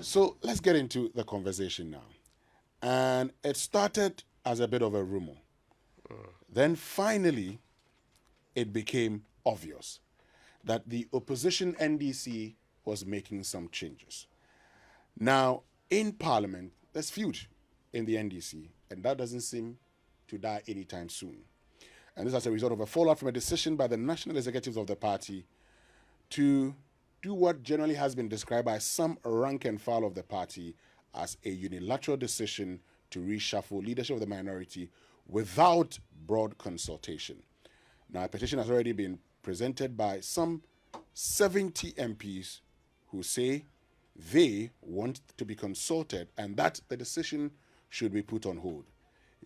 So let's get into the conversation now. And it started as a bit of a rumor. Then finally, it became obvious that the opposition NDC was making some changes. Now, in Parliament, there's feud in the NDC, and that doesn't seem to die anytime soon. And this as a result of a fallout from a decision by the national executives of the party to do what generally has been described by some rank and file of the party as a unilateral decision to reshuffle leadership of the minority without broad consultation. Now, a petition has already been presented by some 70 MPs who say they want to be consulted and that the decision should be put on hold.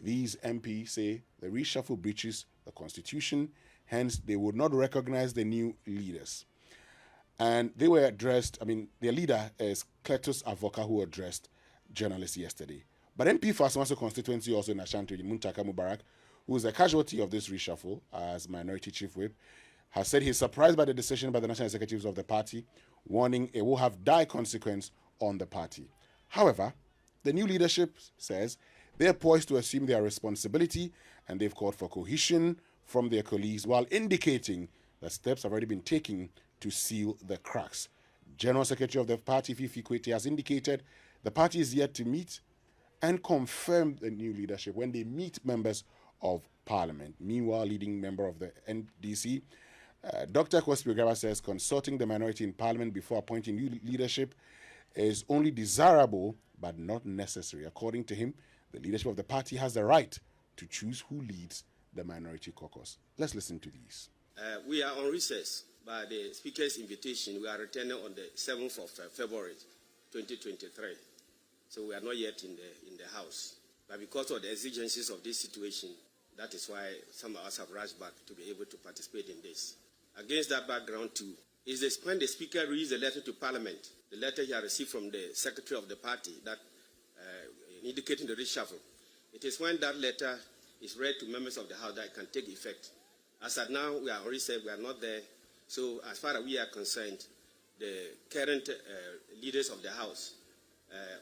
These MPs say the reshuffle breaches the Constitution, hence they would not recognize the new leaders. And they were addressed, their leader is Cletus Avoka, who addressed journalists yesterday. But MP for Asamaso constituency, also in Ashanti, Muntaka Mubarak, who is a casualty of this reshuffle as minority chief whip, has said he's surprised by the decision by the national executives of the party, warning it will have dire consequence on the party. However, the new leadership says they're poised to assume their responsibility and they've called for cohesion from their colleagues while indicating that steps have already been taken to seal the cracks. General Secretary of the party, Fifi Kwete, has indicated the party is yet to meet and confirm the new leadership when they meet members of Parliament. Meanwhile, leading member of the NDC, Dr. Kwesi Ogara, says consulting the minority in Parliament before appointing new leadership is only desirable but not necessary. According to him, the leadership of the party has the right to choose who leads the minority caucus. Let's listen to these. We are on recess. By the Speaker's invitation, we are returning on the 7th of February 2023. So we are not yet in the House. But because of the exigencies of this situation, that is why some of us have rushed back to be able to participate in this. Against that background, too, is this when the Speaker reads the letter to Parliament, the letter he has received from the Secretary of the party that indicating the reshuffle. It is when that letter is read to members of the House that it can take effect. As at now, we are already said we are not there. So as far as we are concerned, the current leaders of the House,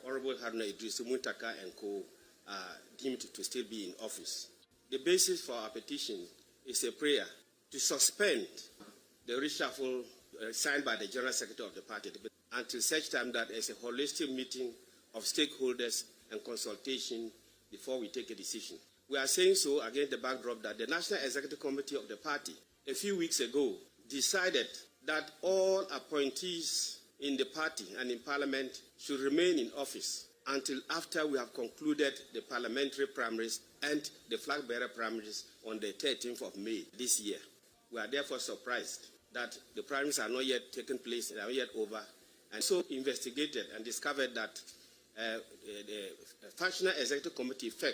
Honorable Haruna Idris, Muntaka and co, are deemed to still be in office. The basis for our petition is a prayer to suspend the reshuffle signed by the General Secretary of the party until such time that there is a holistic meeting of stakeholders and consultation before we take a decision. We are saying so against the backdrop that the National Executive Committee of the party a few weeks ago decided that all appointees in the party and in Parliament should remain in office until after we have concluded the parliamentary primaries and the flag bearer primaries on the 13th of May this year. We are therefore surprised that the primaries are not yet taken place, they are not yet over, and so investigated and discovered that the Functional Executive Committee, FEC,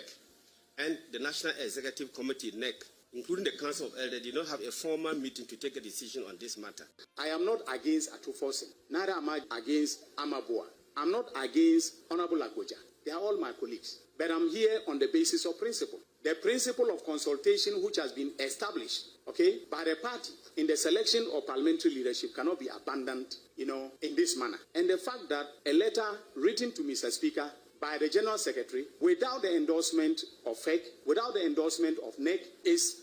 and the National Executive Committee, NEC, including the Council of Elders, did not have a formal meeting to take a decision on this matter. I am not against Atufosin. Neither am I against Amaboa. I'm not against Honorable Agoja. They are all my colleagues. But I'm here on the basis of principle. The principle of consultation which has been established, by the party in the selection of parliamentary leadership cannot be abandoned, in this manner. And the fact that a letter written to Mr. Speaker by the General Secretary without the endorsement of FEC, without the endorsement of NEC is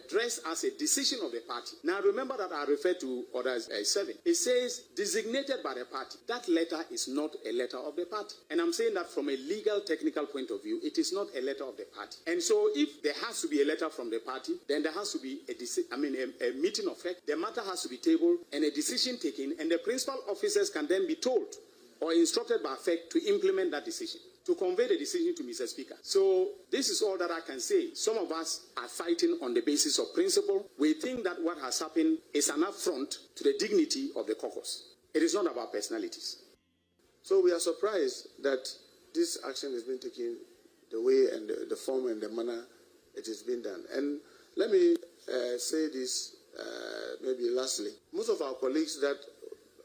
dressed as a decision of the party. Now remember that I referred to Orders 7. It says designated by the party. That letter is not a letter of the party. And I'm saying that from a legal technical point of view, it is not a letter of the party. And so if there has to be a letter from the party, then there has to be a meeting of FEC. The matter has to be tabled and a decision taken, and the principal officers can then be told or instructed by FEC to implement that decision, to convey the decision to Mr. Speaker. So this is all that I can say. Some of us are fighting on the basis of principle. We think that what has happened is an affront to the dignity of the caucus. It is not about personalities. So we are surprised that this action has been taken the way and the form and the manner it has been done. And let me say this maybe lastly. Most of our colleagues that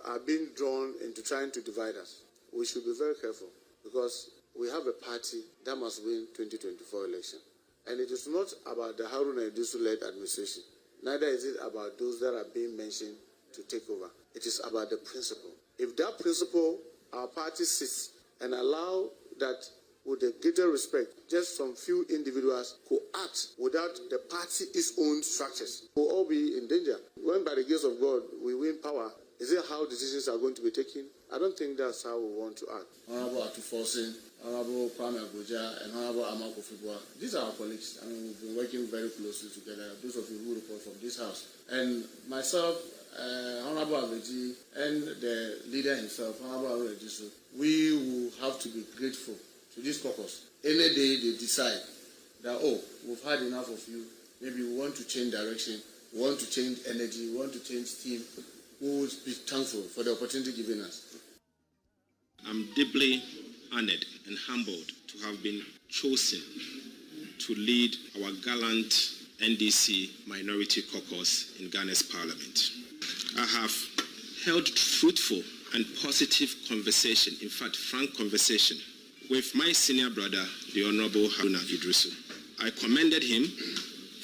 are being drawn into trying to divide us, we should be very careful because we have a party that must win 2024 election. And it is not about the Haruna Iddrisu-led administration. Neither is it about those that are being mentioned to take over. It is about the principle. If that principle our party sits and allow that with a greater respect, just some few individuals who act without the party's own structures will all be in danger. When by the grace of God we win power, is it how decisions are going to be taken? I don't think that's how we want to act. Honorable Atufosin, Honorable Kwame Abuja, and Honorable Amako Fibua, these are our colleagues. I mean, we've been working very closely together, those of you who report from this house. And myself, Honorable Abeji, and the leader himself, Honorable Regiso, we will have to be grateful to this caucus. Any day they decide that, oh, we've had enough of you, maybe we want to change direction, we want to change energy, we want to change steam, we will be thankful for the opportunity given us. I'm deeply honored and humbled to have been chosen to lead our gallant NDC minority caucus in Ghana's parliament. I have held fruitful and positive conversation, in fact, frank conversation, with my senior brother, the Honorable Haruna Idrisu. I commended him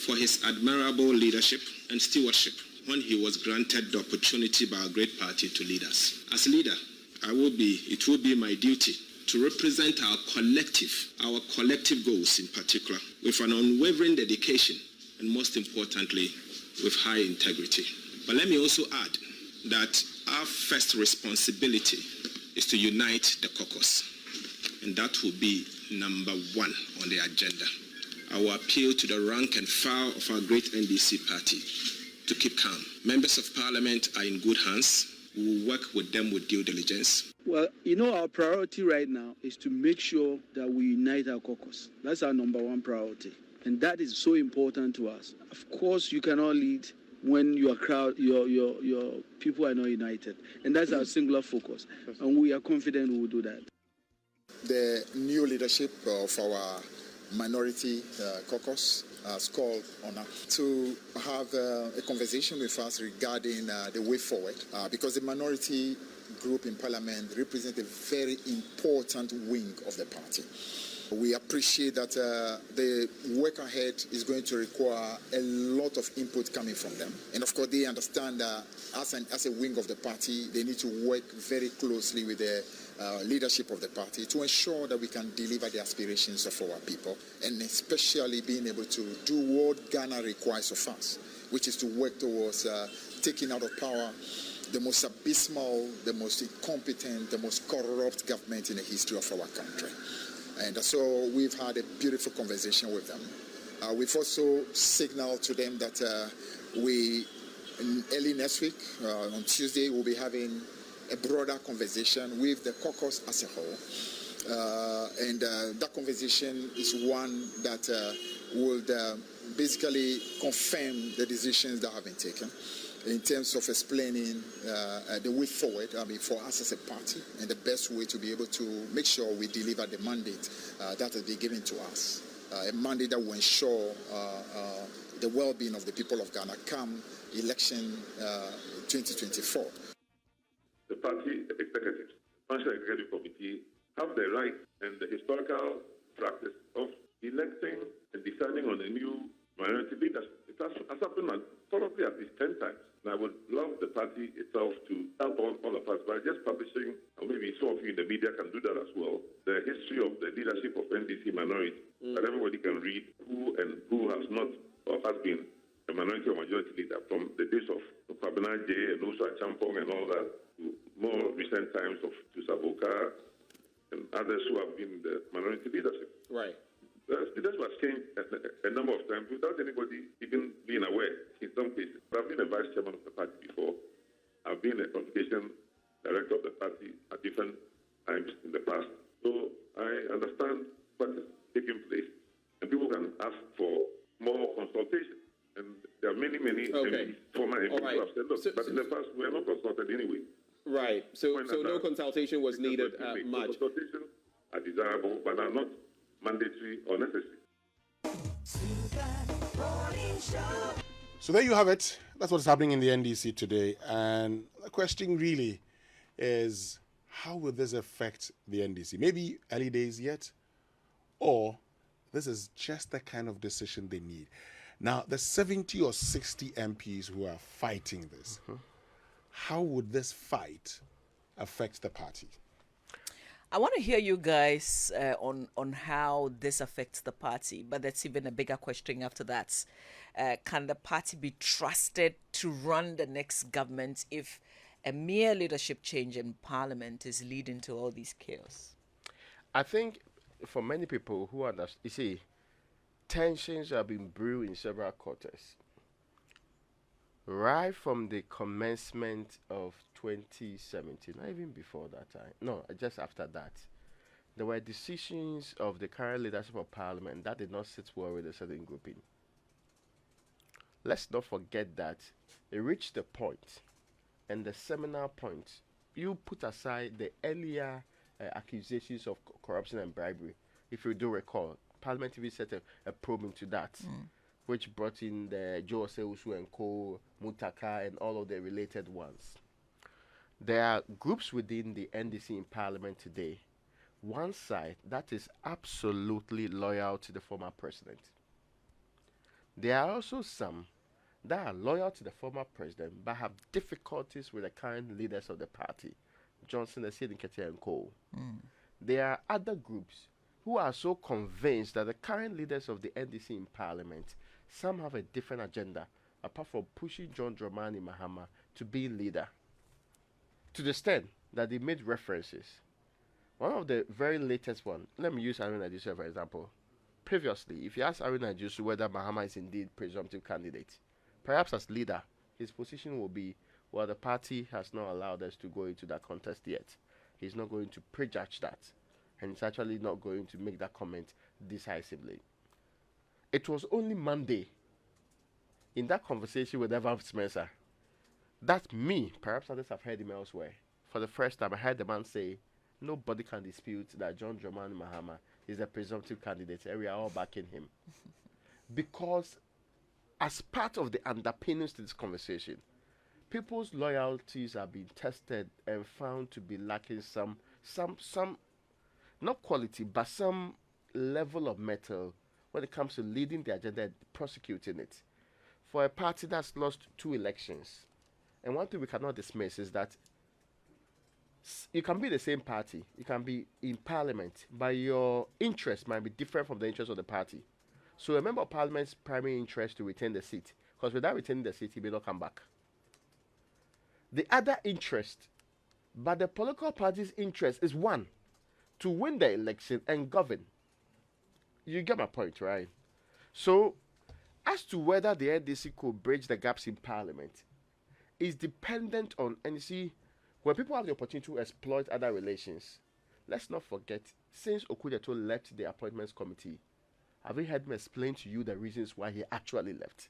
for his admirable leadership and stewardship when he was granted the opportunity by our great party to lead us. As leader, it will be my duty to represent our collective goals in particular, with an unwavering dedication and, most importantly, with high integrity. But let me also add that our first responsibility is to unite the caucus, and that will be number one on the agenda. I will appeal to the rank and file of our great NDC party to keep calm. Members of Parliament are in good hands. We will work with them with due diligence. Well, our priority right now is to make sure that we unite our caucus. That's our number one priority. And that is so important to us. Of course, you cannot lead when your crowd, your people are not united. And that's our singular focus. And we are confident we will do that. The new leadership of our minority caucus has called on us to have a conversation with us regarding the way forward, because the minority group in Parliament represents a very important wing of the party. We appreciate that the work ahead is going to require a lot of input coming from them. And of course, they understand that as a wing of the party, they need to work very closely with the leadership of the party to ensure that we can deliver the aspirations of our people, and especially being able to do what Ghana requires of us, which is to work towards taking out of power the most abysmal, the most incompetent, the most corrupt government in the history of our country. And so we've had a beautiful conversation with them. We've also signaled to them that early next week, on Tuesday, we'll be having a broader conversation with the caucus as a whole. And that conversation is one that would basically confirm the decisions that have been taken in terms of explaining the way forward, for us as a party, and the best way to be able to make sure we deliver the mandate that has been given to us. A mandate that will ensure the well-being of the people of Ghana come election 2024. The party executives, National Executive Committee, have the right and the historical practice of electing and deciding on a new minority leadership. It has happened probably at least 10 times. And I would love the party itself to help all of us by just publishing, or maybe some of you in the media can do that as well, the history of the leadership of NDC minority, that everybody can read who has not or has been a minority or majority leader from the days of Kwabena J and also Champong and all that, to more recent times of Tusaboka and others who have been the minority leadership. Right. Leaders was changed a number of times without anybody even being aware in some cases. I've been a vice chairman of the party before. I've been a communication director of the party at different times in the past. So I understand what is taking place. And people can ask for more consultation. And there are many MPs, former MPs who have said, look, but in the past we are not consulted anyway. Right. So no consultation was needed much. Consultations are desirable, but are not mandatory or necessary. So there you have it. That's what's happening in the NDC today. And the question really is, how will this affect the NDC? Maybe early days yet? Or this is just the kind of decision they need. Now, the 70 or 60 MPs who are fighting this, how would this fight affect the party? I want to hear you guys on how this affects the party, but that's even a bigger question after that. Can the party be trusted to run the next government if a mere leadership change in parliament is leading to all these chaos? I think for many people who understand, you see, tensions have been brewing in several quarters. Right from the commencement of 2017, not even before that time, no, just after that, there were decisions of the current leadership of parliament that did not sit well with a certain grouping. Let's not forget that it reached the point, and the seminal point, you put aside the earlier accusations of corruption and bribery. If you do recall, Parliament even set a probe into that, which brought in the Joe Seusu and Co, Mutaka, and all of the related ones. There are groups within the NDC in Parliament today. One side that is absolutely loyal to the former president. There are also some that are loyal to the former president but have difficulties with the current leaders of the party, Johnson, Nketiah, and Co. There are other groups who are so convinced that the current leaders of the NDC in Parliament, some have a different agenda apart from pushing John Dramani Mahama to be leader. To the extent that they made references. One of the very latest one, let me use Haruna Iddrisu for example. Previously, if you ask Haruna Iddrisu whether Mahama is indeed presumptive candidate, perhaps as leader, his position will be, well, the party has not allowed us to go into that contest yet. He's not going to prejudge that. And he's actually not going to make that comment decisively. It was only Monday, in that conversation with Evans Spencer, that me, perhaps others have heard him elsewhere, for the first time I heard the man say, nobody can dispute that John Dramani Mahama is a presumptive candidate, and we are all backing him. Because as part of the underpinnings to this conversation, people's loyalties are being tested and found to be lacking some not quality, but some level of metal when it comes to leading the agenda and prosecuting it. For a party that's lost 2 elections, and one thing we cannot dismiss is that you can be the same party, you can be in parliament, but your interest might be different from the interest of the party. So a member of parliament's primary interest to retain the seat, because without retaining the seat, he may not come back. The other interest, but the political party's interest is one, to win the election and govern. You get my point, right? So, as to whether the NDC could bridge the gaps in parliament is dependent on, and you see, when people have the opportunity to exploit other relations, let's not forget, since Okujeto left the appointments committee, have you heard me explain to you the reasons why he actually left?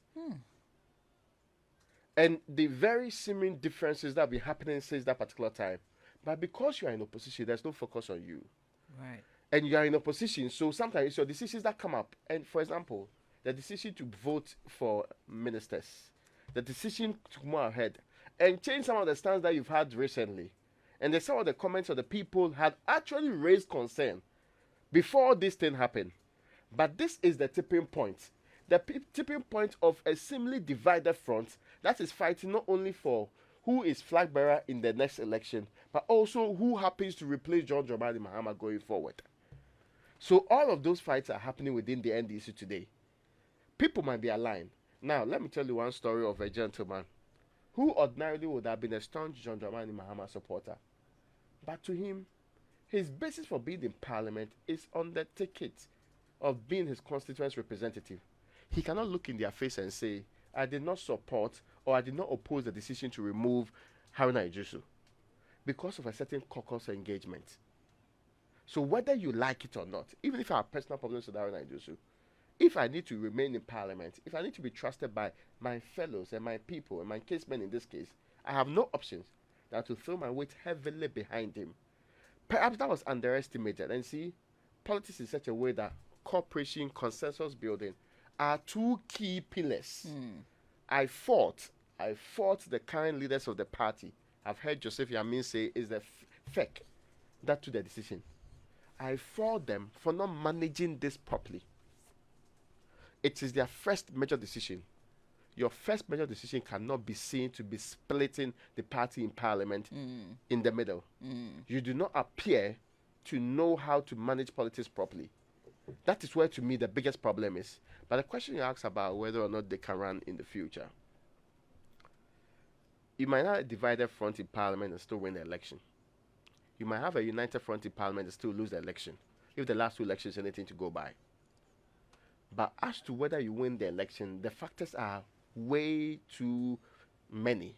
And the very seeming differences that have been happening since that particular time, but because you are in opposition, there's no focus on you. Right. And you are in opposition, so sometimes it's your decisions that come up. And for example, the decision to vote for ministers, the decision to move ahead and change some of the stands that you've had recently, and some of the comments of the people had actually raised concern before this thing happened. But this is the tipping point. The tipping point of a seemingly divided front that is fighting not only for who is flag bearer in the next election, but also who happens to replace John Dramani Mahama going forward. So all of those fights are happening within the NDC today. People might be aligned. Now, let me tell you one story of a gentleman who ordinarily would have been a staunch John Dramani Mahama supporter. But to him, his basis for being in parliament is on the ticket of being his constituents' representative. He cannot look in their face and say, I did not support or I did not oppose the decision to remove Haruna Iddrisu because of a certain caucus engagement. So whether you like it or not, even if I have personal problems with Haruna Iddrisu, if I need to remain in parliament, if I need to be trusted by my fellows and my people and my casemen in this case, I have no options than to throw my weight heavily behind him. Perhaps that was underestimated. And see, politics in such a way that cooperation, consensus building are 2 key pillars. I fought the current leaders of the party. I've heard Joseph Yamin say is the fake that to the decision. I fought them for not managing this properly. It is their first major decision. Your first major decision cannot be seen to be splitting the party in parliament in the middle. You do not appear to know how to manage politics properly. That is where, to me, the biggest problem is. But the question you ask about whether or not they can run in the future, you might have a divided front in parliament and still win the election. You might have a united front in parliament and still lose the election, if the last two elections is anything to go by. But as to whether you win the election, the factors are way too many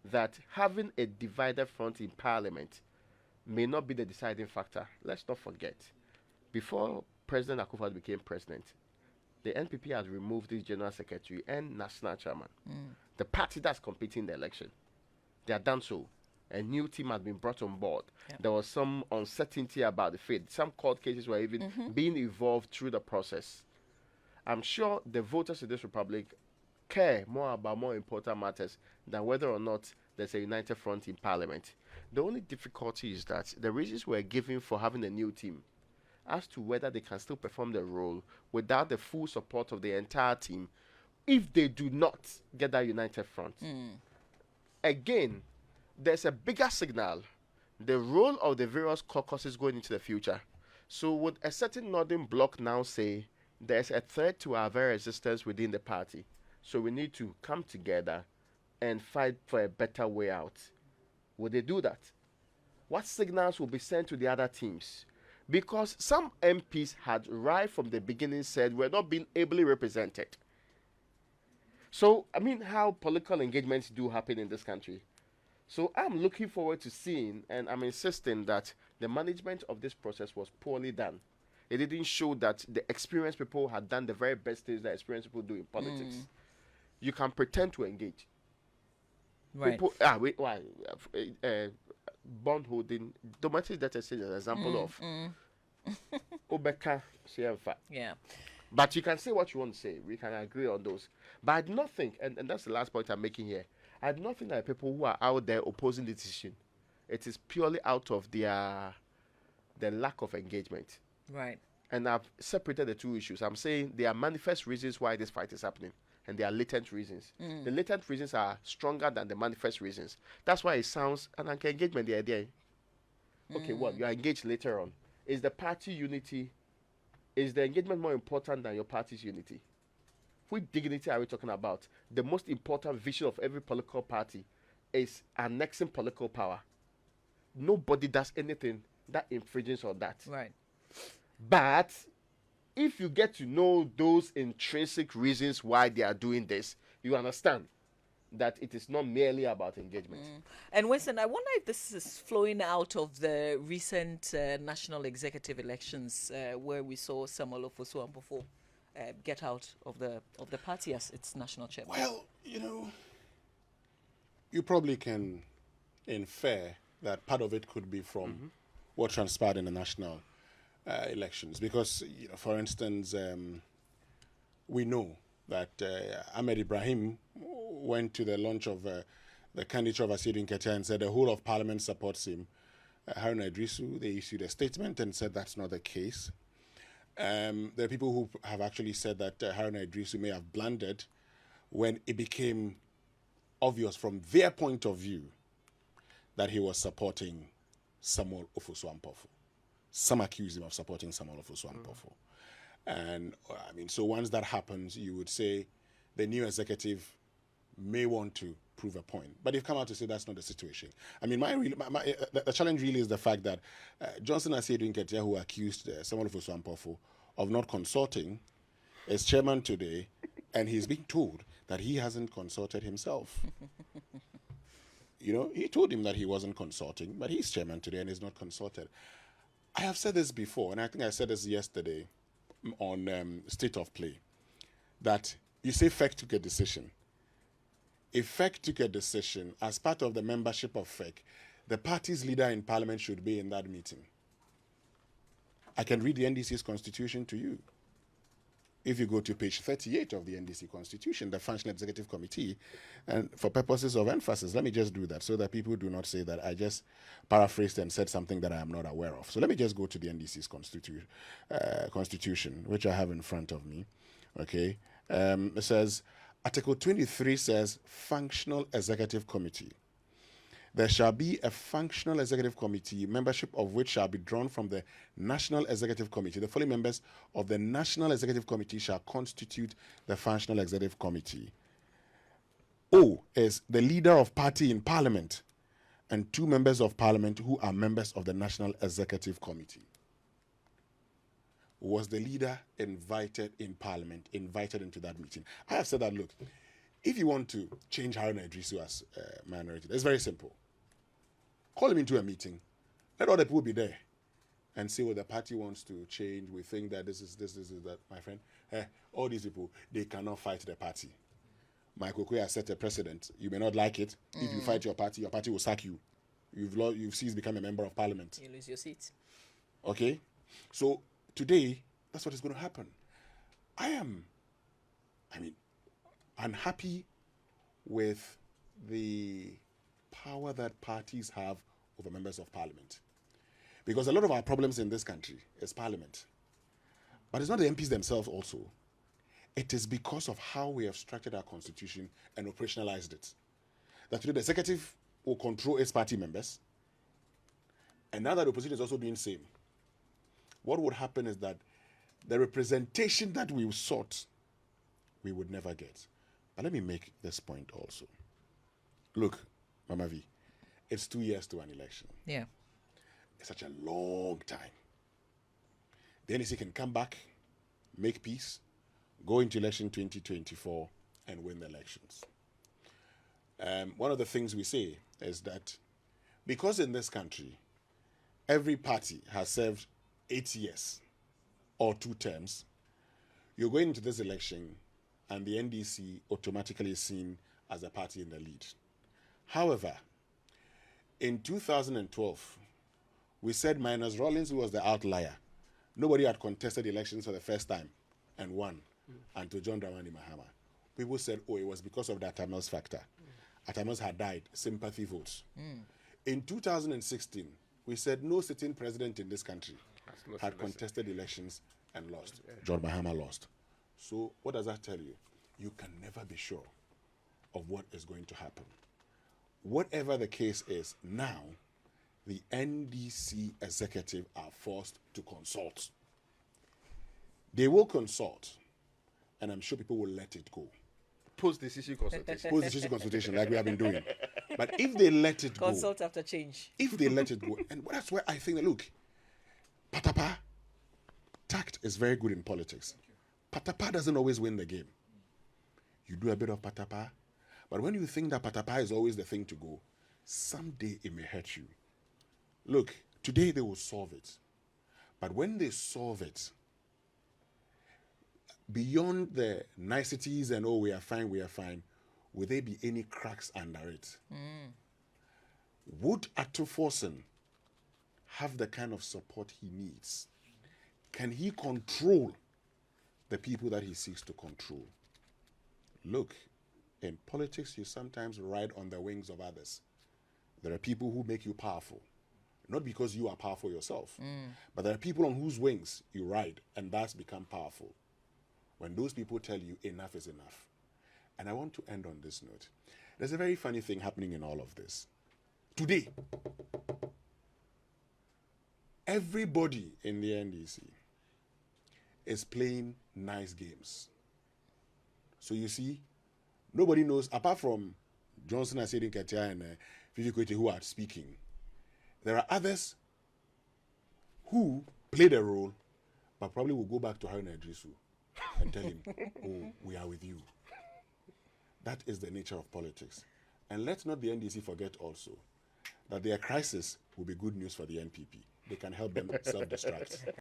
that having a divided front in parliament may not be the deciding factor. Let's not forget, before President Akufo became president, the NPP has removed its general secretary and national chairman. The party that's competing in the election, they have done so. A new team has been brought on board. Yep. There was some uncertainty about the fate. Some court cases were even being evolved through the process. I'm sure the voters in this republic care more about more important matters than whether or not there's a united front in parliament. The only difficulty is that the reasons we're giving for having a new team, as to whether they can still perform the role without the full support of the entire team, if they do not get that united front. Again, there's a bigger signal, the role of the various caucuses going into the future. So would a certain northern bloc now say there's a threat to our very existence within the party, so we need to come together and fight for a better way out? Would they do that? What signals will be sent to the other teams? Because some MPs had right from the beginning said we're not being ably represented. So, I mean, how political engagements do happen in this country. So I'm looking forward to seeing, and I'm insisting that the management of this process was poorly done. It didn't show that the experienced people had done the very best things that experienced people do in politics. You can pretend to engage. Right. Bond holding, domestic debt exchange is an example of Obeka Sienfa. Yeah. But you can say what you want to say. We can agree on those. But I do not think, and that's the last point I'm making here, I do not think that people who are out there opposing the decision, it is purely out of the lack of engagement. Right. And I've separated the two issues. I'm saying there are manifest reasons why this fight is happening, and there are latent reasons. The latent reasons are stronger than the manifest reasons. That's why it sounds an engagement, the idea. Okay, well, you are engaged later on. Is the party unity, is the engagement more important than your party's unity? Which dignity are we talking about? The most important vision of every political party is annexing political power. Nobody does anything that infringes on that. Right. But if you get to know those intrinsic reasons why they are doing this, you understand that it is not merely about engagement. And Winston, I wonder if this is flowing out of the recent national executive elections where we saw Samuel Ofosu-Ampofo get out of the party as its national chairman. Well, you probably can infer that part of it could be from what transpired in the national elections, because for instance, we know that Ahmed Ibrahim went to the launch of the candidature of Asidu Nketia and said the whole of Parliament supports him. Haruna Idrisu, they issued a statement and said that's not the case. There are people who have actually said that Haruna Idrisu may have blundered when it became obvious from their point of view that he was supporting Samuel Ofosu-Ampofo. Some accuse him of supporting Samuel Ofosu-Ampofo. And I mean, so once that happens, you would say the new executive may want to prove a point. But they've come out to say that's not the situation. I mean, the challenge really is the fact that Johnson Asidu Nketia, who accused Samuel Ofosu-Ampofo of not consulting, is chairman today, and he's being told that he hasn't consulted himself. He told him that he wasn't consulting, but he's chairman today and is not consulted. I have said this before, and I think I said this yesterday on State of Play, that you say FEC took a decision. If FEC took a decision as part of the membership of FEC, the party's leader in Parliament should be in that meeting. I can read the NDC's constitution to you. If you go to page 38 of the NDC constitution, the Functional Executive Committee, and for purposes of emphasis, let me just do that so that people do not say that I just paraphrased and said something that I am not aware of. So let me just go to the NDC's constitution, which I have in front of me. Okay. It says, Article 23 says, Functional Executive Committee. there shall be a functional executive committee, membership of which shall be drawn from the National Executive Committee. The following members of the National Executive Committee shall constitute the functional executive committee. O is the leader of party in parliament and 2 members of parliament who are members of the National Executive Committee. Was the leader invited in parliament, invited into that meeting? I have said that, look, if you want to change Haruna Idrisu as a minority, it's very simple. Call him into a meeting. Let all the people be there and see what the party wants to change. We think that this is that, my friend. All these people, they cannot fight the party. Michael Kwe has set a precedent. You may not like it. If you fight your party will sack you. You've ceased become a member of parliament. You lose your seat. Okay? So today, that's what is going to happen. I'm unhappy with the power that parties have over members of parliament. Because a lot of our problems in this country is parliament. But it's not the MPs themselves also. It is because of how we have structured our constitution and operationalized it. That today the executive will control its party members. And now that the opposition is also doing the same, what would happen is that the representation that we sought, we would never get. But let me make this point also. Look, Mama V, it's 2 years to an election. Yeah. It's such a long time. The NDC can come back, make peace, go into election 2024 and win the elections. One of the things we say is that because in this country, every party has served 8 years or 2 terms, you're going into this election and the NDC automatically is seen as a party in the lead. However, in 2012, we said minus Rawlings, who was the outlier, nobody had contested elections for the first time and won until John Dramani Mahama. People said, oh, it was because of the Atamels factor. Atamels had died, sympathy votes. In 2016, we said no sitting president in this country had contested elections and lost. John Mahama lost. So what does that tell you? You can never be sure of what is going to happen. Whatever the case is, now the NDC executive are forced to consult. They will consult, and I'm sure people will let it go. Post-decision consultation. Post-decision consultation, like we have been doing. But if they let it go... Consult after change. If they let it go, and that's where I think that, look, patapa, tact is very good in politics. Patapa doesn't always win the game. You do a bit of patapa, but when you think that patapa is always the thing to go, someday it may hurt you. Look, today they will solve it. But when they solve it, beyond the niceties and, oh, we are fine, will there be any cracks under it? Would Atuforsen have the kind of support he needs? Can he control the people that he seeks to control? Look, in politics, you sometimes ride on the wings of others. There are people who make you powerful, not because you are powerful yourself, but there are people on whose wings you ride, and that's become powerful. When those people tell you enough is enough. And I want to end on this note. There's a very funny thing happening in all of this. Today, everybody in the NDC is playing nice games. So you see, nobody knows, apart from Johnson and Sedin Ketia and Fifi Kwete who are speaking, there are others who played a role, but probably will go back to Haruna Idrisu and tell him, oh, we are with you. That is the nature of politics. And let's not the NDC forget also that their crisis will be good news for the NPP. They can help them self-destruct.